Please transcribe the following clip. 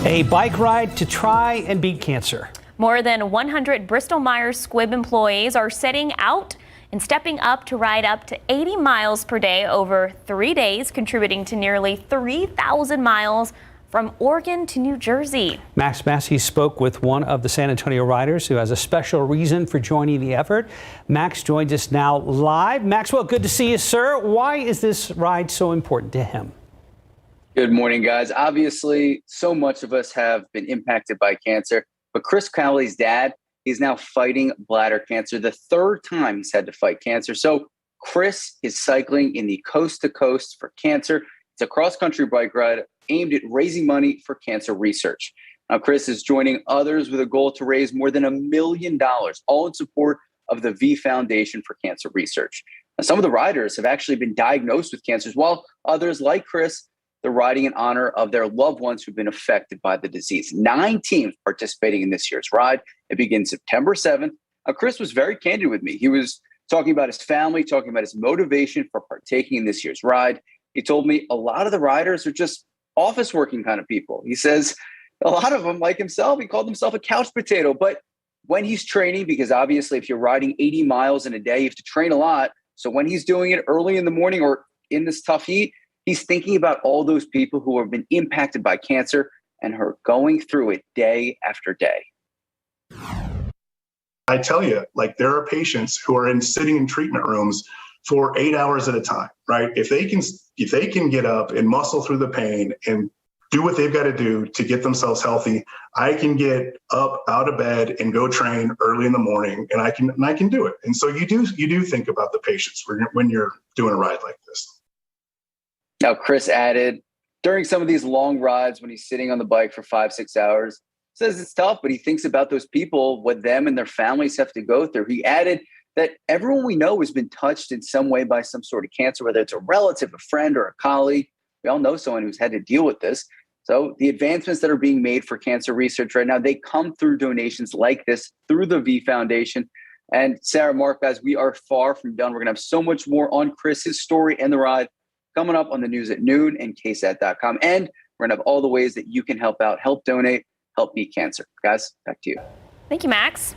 A bike ride to try and beat cancer. More than 100 Bristol Myers Squibb employees are setting out and stepping up to ride up to 80 miles per day over 3 days, contributing to nearly 3,000 miles from Oregon to New Jersey. Max Massey spoke with one of the San Antonio riders who has a special reason for joining the effort. Max joins us now live. Maxwell, good to see you, sir. Why is this ride so important to him? Good morning, guys. Obviously, so much of us have been impacted by cancer, but Chris Cowley's dad, he's now fighting bladder cancer, the third time he's had to fight cancer. So Chris is cycling in the Coast to Coast for Cancer. It's a cross-country bike ride aimed at raising money for cancer research. Now, Chris is joining others with a goal to raise more than $1 million, all in support of the V Foundation for Cancer Research. Now, some of the riders have actually been diagnosed with cancers, while others, like Chris, they're riding in honor of their loved ones who've been affected by the disease. 9 teams participating in this year's ride. It begins September 7th. Now, Chris was very candid with me. He was talking about his family, talking about his motivation for partaking in this year's ride. He told me a lot of the riders are just office working kind of people. He says a lot of them, like himself, he called himself a couch potato. But when he's training, because obviously if you're riding 80 miles in a day, you have to train a lot. So when he's doing it early in the morning or in this tough heat, he's thinking about all those people who have been impacted by cancer and are going through it day after day. I tell you, like, there are patients who are sitting in treatment rooms for 8 hours at a time, right? If they can get up and muscle through the pain and do what they've got to do to get themselves healthy, I can get up out of bed and go train early in the morning, and I can do it. And so you do think about the patients when you're doing a ride like this. Now, Chris added, during some of these long rides when he's sitting on the bike for 5-6 hours, says it's tough, but he thinks about those people, what them and their families have to go through. He added that everyone we know has been touched in some way by some sort of cancer, whether it's a relative, a friend, or a colleague. We all know someone who's had to deal with this. So the advancements that are being made for cancer research right now, they come through donations like this through the V Foundation. And Sarah, Mark, guys, we are far from done. We're going to have so much more on Chris, his story, and the ride coming up on the news at noon and ksat.com. And we're going to have all the ways that you can help out, help donate, help beat cancer. Guys, back to you. Thank you, Max.